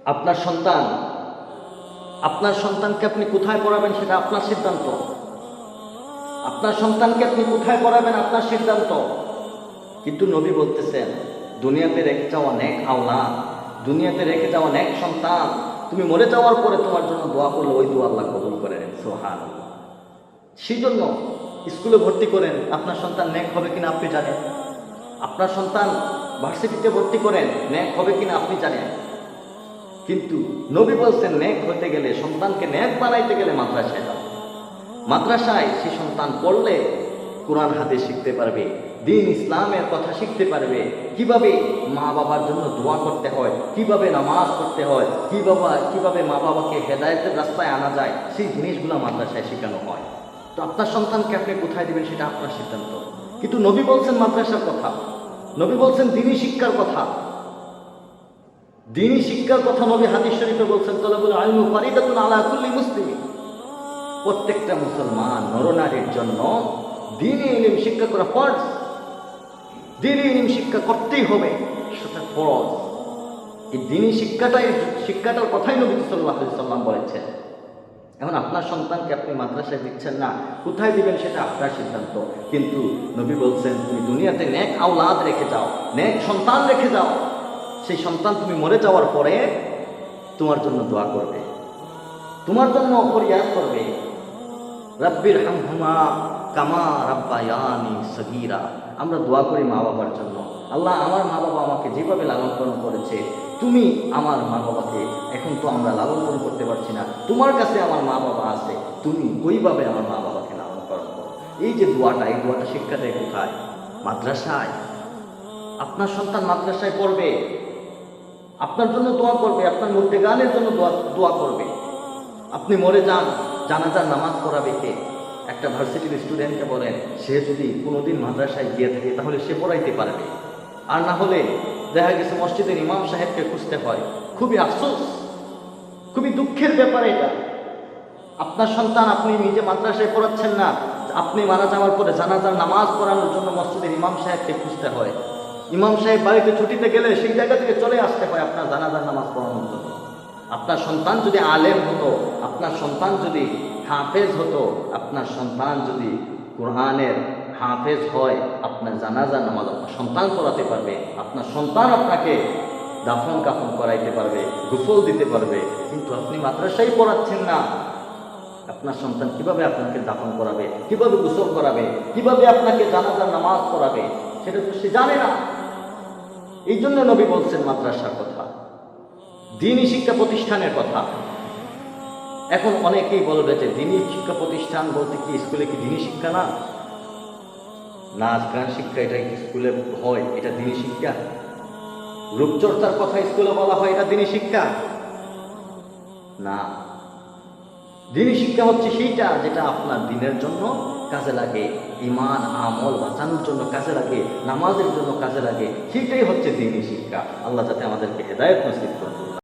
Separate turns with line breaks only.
আপনার সন্তান, আপনার সন্তানকে আপনি কোথায় পড়াবেন সেটা আপনার সিদ্ধান্ত। আপনার সন্তানকে আপনি কোথায় পড়াবেন আপনার সিদ্ধান্ত। কিন্তু নবী বলতেছেন, দুনিয়াতে রেখে যাওয়া নেক আওলাদ, দুনিয়াতে রেখে যাওয়া নেক সন্তান, তুমি মরে যাওয়ার পরে তোমার জন্য দোয়া করলে ওই দোয়া আল্লাহ কবুল করে নেন। সুবহানাল্লাহ। সেই জন্য স্কুলে ভর্তি করেন, আপনার সন্তান নেক হবে কিনা আপনি জানেন। আপনার সন্তান ভার্সিটিতে ভর্তি করেন, নেক হবে কিনা আপনি জানেন। কিন্তু নবী বলছেন, নেক হতে গেলে, সন্তানকে নেক বানাইতে গেলে মাদ্রাসায় যাও। মাদ্রাসায় সে সন্তান পড়লে কোরআন হাদিস শিখতে পারবে, দ্বীন ইসলামের কথা শিখতে পারবে, কিভাবে মা বাবার জন্য দোয়া করতে হয়, কিভাবে নামাজ পড়তে হয়, কিভাবে মা বাবাকে হেদায়েতের রাস্তায় আনা যায়, সেই জিনিসগুলো মাদ্রাসায় শেখানো হয়। তো আপনার সন্তানকে আপনি কোথায় দিবেন সেটা আপনার সিদ্ধান্ত। কিন্তু নবী বলছেন মাদ্রাসার কথা, নবী বলছেন দ্বীনি শিক্ষার কথা। দ্বীনি শিক্ষার কথা নবী হাদিস শরীফে বলছেন, তালাবুল ইলমি ফারিদাতুন আলা কুল্লি মুসলিমিন। প্রত্যেকটা মুসলমান নরনারীর জন্য দ্বীনি ইলম শিক্ষা করা ফরজ। দ্বীনি ইলম শিক্ষা করতেই হবে, সেটা ফরজ। এই দ্বীনি শিক্ষাটার কথাই নবী সাল্লাল্লাহু আলাইহি সাল্লাম বলেছেন। এখন আপনার সন্তানকে আপনি মাদ্রাসায় দিচ্ছেন না, কোথায় দিবেন সেটা আপনার সিদ্ধান্ত। কিন্তু নবী বলছেন, তুমি দুনিয়াতে নেক আওলাদ রেখে যাও, নেক সন্তান রেখে যাও। সেই সন্তান তুমি মরে যাওয়ার পরে তোমার জন্য দোয়া করবে, তোমার জন্য ফরিয়াদ করবে, রাব্বির হামহুমা কামা রাব্বায়ানি সগীরা। আমরা দোয়া করি মা বাবার জন্য, আল্লাহ আমার মা বাবা আমাকে যেভাবে লালন পালন করেছে, তুমি আমার মা বাবাকে, এখন তো আমরা লালন পালন করতে পারছি না, তোমার কাছে আমার মা বাবা আছে, তুমি ওইভাবে আমার মা বাবাকে লালন পালন করো। এই যে দোয়াটা, এই দোয়াটা শিক্ষা দেয় কোথায়? মাদ্রাসায়। আপনার সন্তান মাদ্রাসায় পড়বে, আপনার জন্য দোয়া করবে, আপনার মধ্যে গানের জন্য দোয়া করবে। আপনি মরে যান, জানাজার নামাজ পড়াবে কে? একটা ভার্সিটির স্টুডেন্টকে বলেন, সে যদি কোনোদিন মাদ্রাসায় গিয়ে থাকে তাহলে সে পড়াইতে পারবে, আর না হলে দেখা গেছে মসজিদের ইমাম সাহেবকে খুঁজতে হয়। খুবই আফসোস, খুবই দুঃখের ব্যাপার এটা। আপনার সন্তান আপনি নিজে মাদ্রাসায় পড়াচ্ছেন না, আপনি মারা যাওয়ার পরে জানাজার নামাজ পড়ানোর জন্য মসজিদের ইমাম সাহেবকে খুঁজতে হয়। ইমাম সাহেব বাড়িতে ছুটিতে গেলে সেই জায়গা থেকে চলে আসতে হয় আপনার জানাজার নামাজ পড়ানোর জন্য। আপনার সন্তান যদি আলেম হতো, আপনার সন্তান যদি হাফেজ হতো, আপনার সন্তান যদি কোরআনের হাফেজ হয়, আপনার জানাজার নামাজ আপনার সন্তান পড়াতে পারবে, আপনার সন্তান আপনাকে দাফন কাফন করাইতে পারবে, গোসল দিতে পারবে। কিন্তু আপনি মাদ্রাসায় পড়াচ্ছেন না, আপনার সন্তান কিভাবে আপনাকে দাফন করাবে, কিভাবে গোসল করাবে, কিভাবে আপনাকে জানাজার নামাজ পড়াবে, সেটা তো সে জানে না। এই জন্য নবী বলছেন মাদ্রাসার কথা, দ্বীনি শিক্ষা প্রতিষ্ঠানের কথা। এখন অনেকেই বলবে যে দ্বীনি শিক্ষা প্রতিষ্ঠান বলতে কি স্কুলে কি দ্বীনি শিক্ষা না? নাচ গান শিক্ষা এটা স্কুলে হয়, এটা দ্বীনি শিক্ষা? রূপচর্চার কথা স্কুলে বলা হয়, এটা দ্বীনি শিক্ষা না। দ্বীনি শিক্ষা হচ্ছে সেইটা যেটা আপনার দিনের জন্য কাজে লাগে, ঈমান আমল বাঁচানোর জন্য কাজে লাগে, নামাজের জন্য কাজে লাগে, সেইটাই হচ্ছে দ্বীনি শিক্ষা। আল্লাহ যাতে আমাদেরকে হেদায়েত নসিব করুন।